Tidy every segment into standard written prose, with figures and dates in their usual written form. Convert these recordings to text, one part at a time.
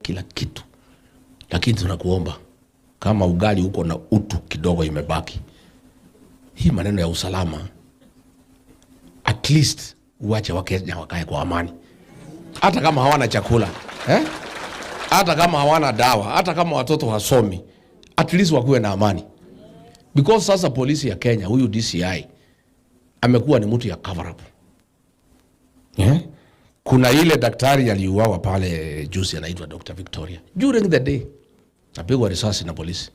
kila kitu. Lakini tunakuomba kama ugali uko na utu kidogo imebaki, hii maneno ya usalama at least uache Wakenya wakae kwa amani. Hata kama hawana chakula, hata kama hawana dawa, hata kama watoto hasomi, at least wakuwe na amani. Because sasa polisi ya Kenya, huyu DCI amekuwa ni mtu ya cover up. Kuna ile daktari aliuawa pale juzi anaitwa Dr. Victoria. During the day napigwa risasi na polisi.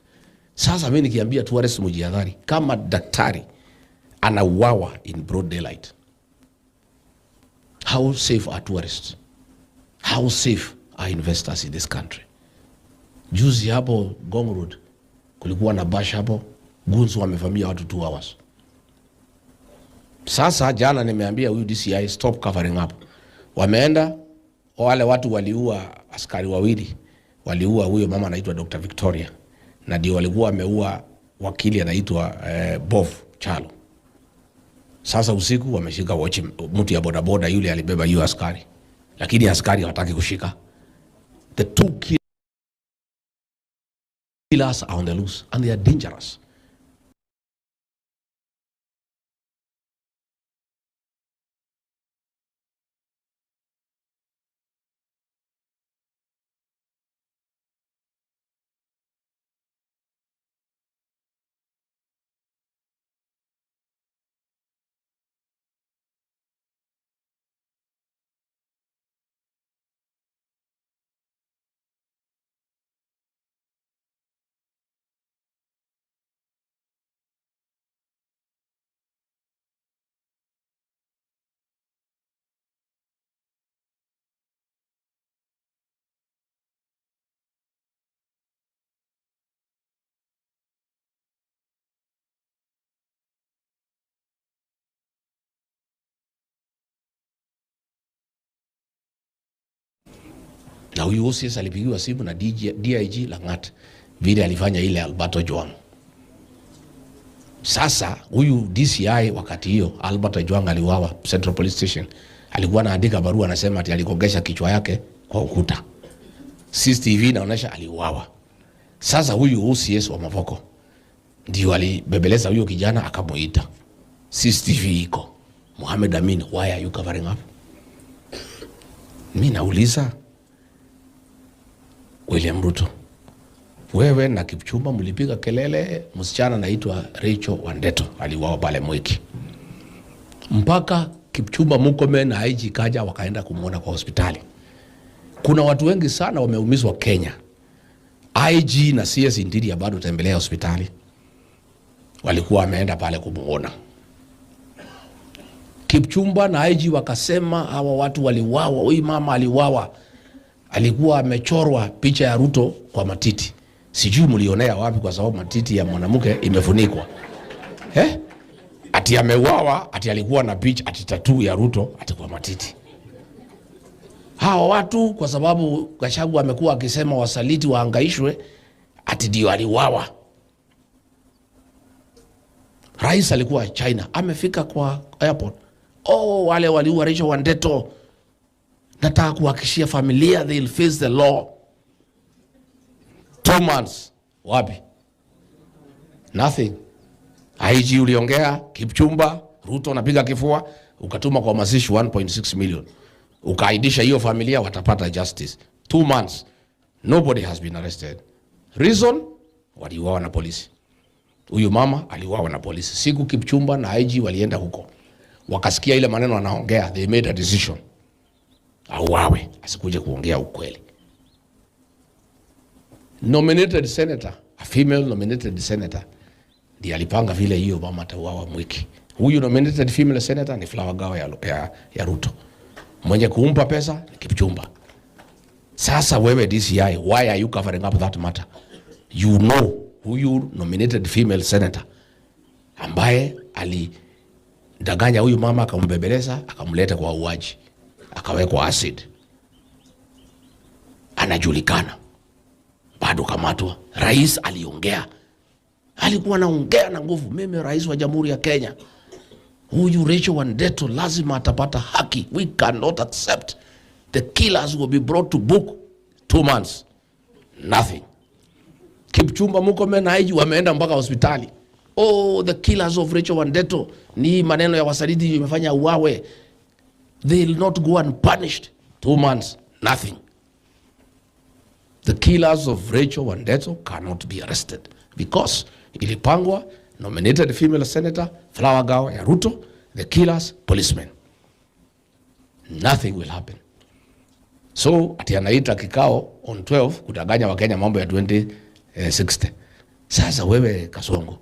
Sasa mimi nikiambia tourists mjihadhari, kama daktari anauawa in broad daylight, how safe are tourists? How safe are investors in this country? Juzi hapo Ngong Road kulikuwa na bash hapo, gunzu wamevamia watu 2 hours. Sasa jana nimeambia huyu DCI stop covering up. Wameenda wale watu waliua askari wawili, waliua huyo mama anaitwa Dr. Victoria, na ndio walikuwa wameua wakili anaitwa Bob Chalo. Sasa usiku wameshika mtu ya bodaboda yule alibeba hiyo askari, lakini askari hawataki kushika. The 2 killers are on the loose and they are dangerous. Na huyu OCS alipigiwa simu na DIG Langat vile alifanya ile Albert Ojwang. Sasa huyu DCI wakati hiyo Albert Ojwang aliuawa Central Police Station, alikuwa anaandika barua anasema ati alikogesha kichwa yake kwa ukuta. CCTV inaonyesha aliuawa. Sasa huyu OCS wa Mavoko ndio alibebeleza huyo kijana akamuita. CCTV iko. Mohamed Amin, why are you covering up? Mimi nauliza William Ruto, wewe na Kipchumba mlipiga kelele, msichana anaitwa Rachel Wandeto aliuawa pale Mwiki. Mpaka Kipchumba Murkomen na IG kaja wakaenda kumuona kwa hospitali. Kuna watu wengi sana wameumizwa Kenya. IG na CS Interior bado tembelea hospitali. Walikuwa wameenda pale kumuona. Kipchumba na IG wakasema hawa watu waliuawa, huyu mama aliuawa. Alikuwa amechorwa picha ya Ruto kwa matiti. Sijui mlionea wapi kwa sababu matiti ya mwanamke imefunikwa. Ati ameuawa, ati alikuwa na picha, ati tattoo ya Ruto ati kwa matiti. Hawa watu kwa sababu Gachagua amekuwa akisema wasaliti wahangaishwe, ati ndio aliuawa. Rais alikuwa China, amefika kwa airport. Wale waliua Rachel Wandeto. Nataka kuhakikishia familia they'll face the law. 2 months. Wapi? Nothing. IG uliongea, Kipchumba, Ruto napiga kifua, ukatuma kwa mazishi 1.6 million. Ukaidisha hiyo familia watapata justice. 2 months. Nobody has been arrested. Reason? Waliuawa na polisi. Huyu mama aliuawa na polisi. Siku Kipchumba na IG walienda huko, wakasikia ile maneno anaongea, they made a decision. Auawe, asikuje kuongea ukweli. Nominated senator, a female nominated senator, ndiye alipanga vile hiyo mama atauawa Mwiki. Huyu nominated female senator ni Flower Gawa ya Ruto. Mwenye kuumpa pesa ni Kipchumba. Sasa wewe DCI, why are you covering up that matter? You know huyu nominated female senator ambaye alidanganya huyu mama akambebeleza akamleta kwa uaji, akawekwa acid, anajulikana, bado kamatwa. Rais aliongea, alikuwa anaongea na nguvu. Mimi rais wa Jamhuri ya Kenya, huyu Rachel Wandeto lazima atapata haki. We cannot accept. The killers will be brought to book. 2 months. Nothing. Kipchumba, Murkomen na IG wameenda mpaka hospitali. Oh, the killers of Rachel Wandeto. Ni maneno ya wasaliti imefanya uawe. They'll not go unpunished. 2 months. Nothing. The killers of Rachel Wandeto cannot be arrested because ilipangwa nominated female senator, Flower Girl ya Ruto, the killers, policemen. Nothing will happen. So, ati anaita kikao on 12 kutaganya Wakenya mambo ya 2060. Sasa wewe Kasongo,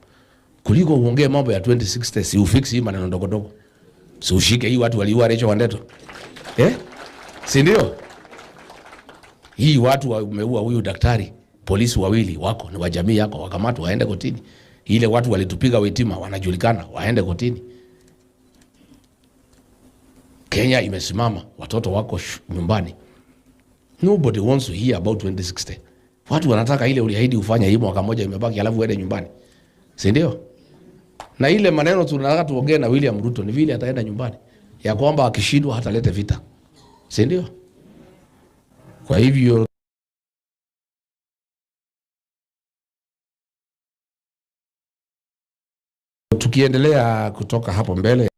kuliko uongee mambo ya 2060, si ufix hii maneno ndogo ndogo. Si ushike hii watu waliua Rachel Wandeto. Si ndio? Hii watu wameua huyu daktari, polisi wawili wako ni wa jamii yako, wakamatwa waende kotini. Ile watu walitupiga Witima wanajulikana, waende kotini. Kenya imesimama, watoto wako nyumbani. Nobody wants to hear about 2060. Watu wanataka ile uliahidi ufanya hii mwaka moja imebaki alafu uende nyumbani. Si ndio? Na ile maneno tunataka tuongee na William Ruto ni vile ataenda nyumbani. Ya kwamba akishindwa hatalete vita. Si ndio? Kwa hivyo tukiendelea kutoka hapo mbele